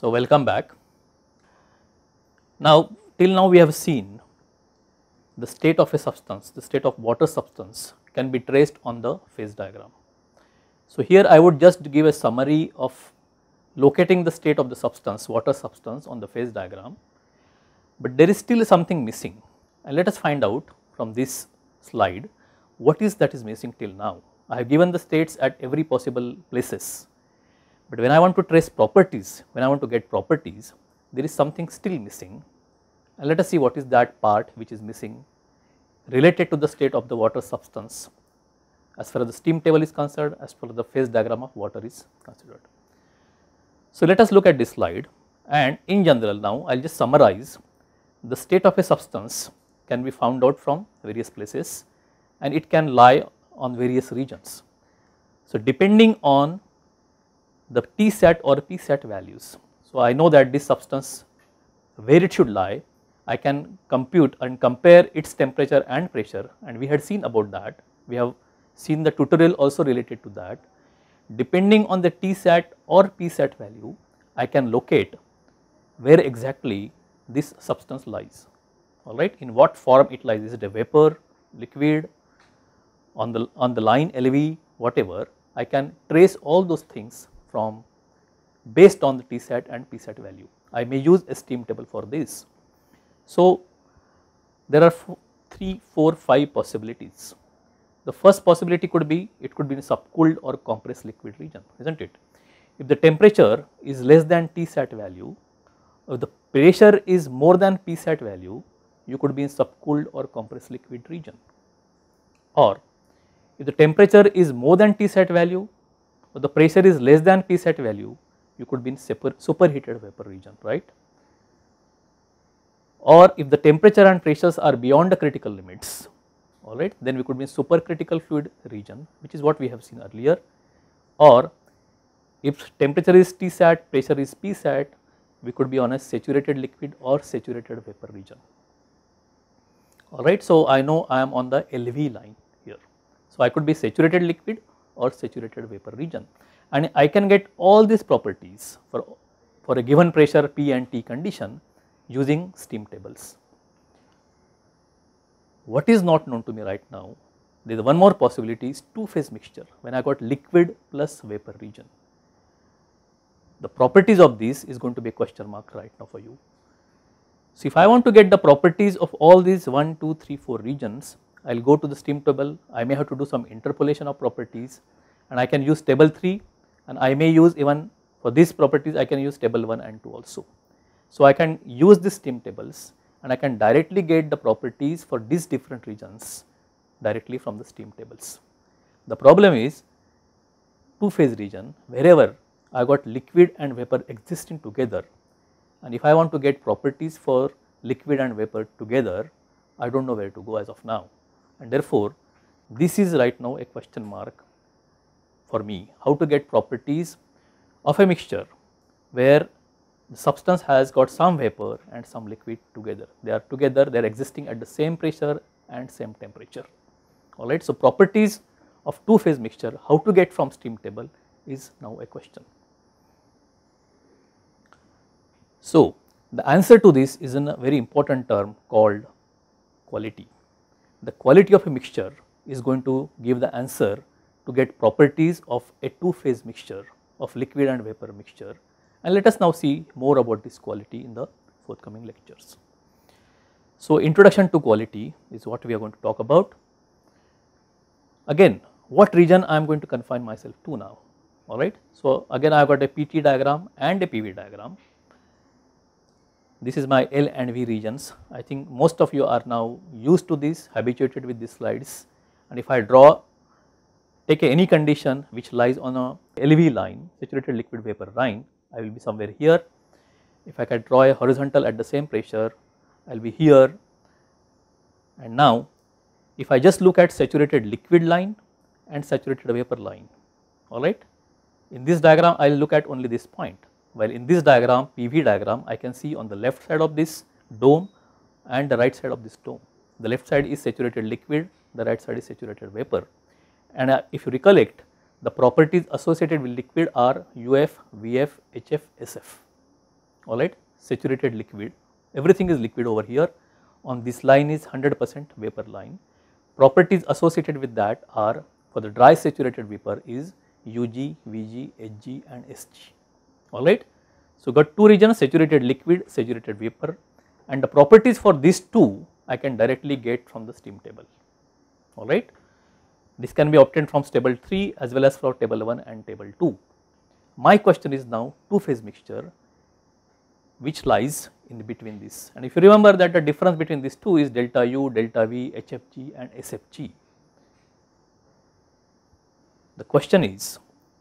So, welcome back. Now, till now we have seen the state of a substance, the state of water substance can be traced on the phase diagram. So, here I would just give a summary of locating the state of the substance, water substance on the phase diagram, but there is still something missing, and let us find out from this slide what is that is missing till now. I have given the states at every possible places, but when I want to trace properties, when I want to get properties, there is something still missing, and let us see what is that part which is missing related to the state of the water substance as far as the steam table is concerned, as far as the phase diagram of water is considered. So, let us look at this slide, and in general now I will just summarize. The state of a substance can be found out from various places, and it can lie on various regions. So, depending on the Tsat or Psat values, so I know that this substance where it should lie, I can compute and compare its temperature and pressure, and we had seen about that. We have seen the tutorial also related to that. Depending on the Tsat or Psat value, I can locate where exactly this substance lies, alright, in what form it lies. Is it a vapor, liquid, on the line LV, whatever. I can trace all those things from based on the Tsat and Psat value. I may use a steam table for this. So, there are 3, 4, 5 possibilities. The first possibility could be, it could be in a subcooled or compressed liquid region, isn't it? If the temperature is less than Tsat value, if the pressure is more than Psat value, you could be in subcooled or compressed liquid region. Or if the temperature is more than Tsat value, or the pressure is less than Psat value, you could be in superheated vapor region, right? Or if the temperature and pressures are beyond the critical limits, alright, then we could be in supercritical fluid region, which is what we have seen earlier. Or if temperature is Tsat, pressure is Psat, we could be on a saturated liquid or saturated vapor region, alright. So, I know I am on the LV line here. So, I could be saturated liquid or saturated vapor region, and I can get all these properties for a given pressure P and T condition using steam tables. What is not known to me right now, there is one more possibility, is two phase mixture when I got liquid plus vapor region. The properties of this is going to be a question mark right now for you. So, if I want to get the properties of all these 1, 2, 3, 4 regions, I will go to the steam table. I may have to do some interpolation of properties, and I can use table 3, and I may use even for these properties I can use table 1 and 2 also. So, I can use these steam tables, and I can directly get the properties for these different regions directly from the steam tables. The problem is two phase region, wherever I got liquid and vapor existing together, and if I want to get properties for liquid and vapor together, I do not know where to go as of now, and therefore, this is right now a question mark for me, how to get properties of a mixture where the substance has got some vapor and some liquid together. They are together, they are existing at the same pressure and same temperature, alright. So, properties of two phase mixture, how to get from steam table is now a question. So, the answer to this is in a very important term called quality. The quality of a mixture is going to give the answer to get properties of a two phase mixture of liquid and vapor mixture, and let us now see more about this quality in the forthcoming lectures. So, introduction to quality is what we are going to talk about. Again, what region I am going to confine myself to now, alright. So, again I have got a PT diagram and a PV diagram. This is my L and V regions. I think most of you are now used to this, habituated with these slides, and if I take any condition which lies on a LV line, saturated liquid vapor line, I will be somewhere here. If I can draw a horizontal at the same pressure, I will be here, and now if I just look at saturated liquid line and saturated vapor line, alright. In this diagram I will look at only this point, while in this diagram, PV diagram, I can see on the left side of this dome and the right side of this dome. The left side is saturated liquid, the right side is saturated vapor, and if you recollect, the properties associated with liquid are UF, VF, HF, SF, alright, saturated liquid, everything is liquid over here. On this line is 100% vapor line. Properties associated with that are, for the dry saturated vapor is Ug, Vg, Hg and Sg, alright. So, got two regions, saturated liquid, saturated vapor, and the properties for these two I can directly get from the steam table, alright. This can be obtained from table 3 as well as from table 1 and table 2. My question is now two phase mixture which lies in between this, and if you remember that the difference between these two is delta U, delta V, HFG and SFG. The question is,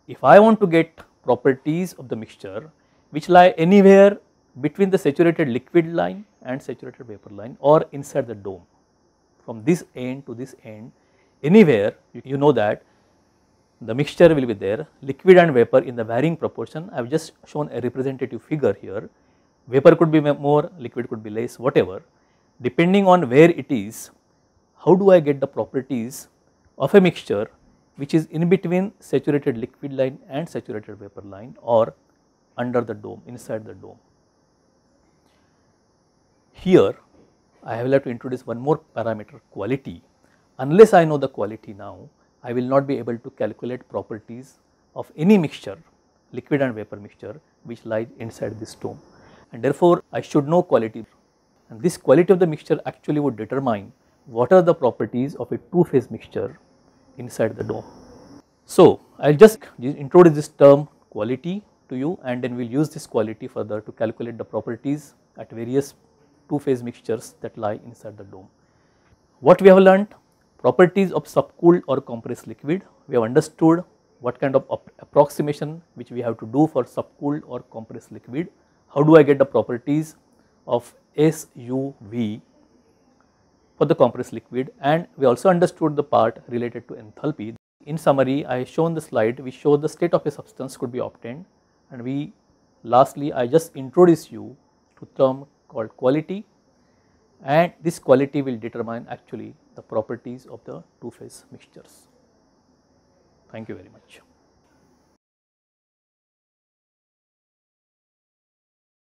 if I want to get properties of the mixture which lie anywhere between the saturated liquid line and saturated vapor line or inside the dome, from this end to this end, anywhere you know that the mixture will be there, liquid and vapor in the varying proportion. I have just shown a representative figure here, vapor could be more, liquid could be less, whatever. Depending on where it is, how do I get the properties of a mixture which is in between saturated liquid line and saturated vapor line or under the dome, inside the dome. Here I will have to introduce one more parameter, quality. Unless I know the quality now, I will not be able to calculate properties of any mixture, liquid and vapor mixture which lies inside this dome, and therefore I should know quality, and this quality of the mixture actually would determine what are the properties of a two phase mixture inside the dome. So, I will just introduce this term quality to you, and then we will use this quality further to calculate the properties at various two phase mixtures that lie inside the dome. What we have learnt? Properties of subcooled or compressed liquid. We have understood what kind of approximation which we have to do for subcooled or compressed liquid. How do I get the properties of SUV for the compressed liquid, and we also understood the part related to enthalpy. In summary, I have shown the slide, we show the state of a substance could be obtained, and we lastly I just introduce you to term called quality, and this quality will determine actually the properties of the two phase mixtures. Thank you very much.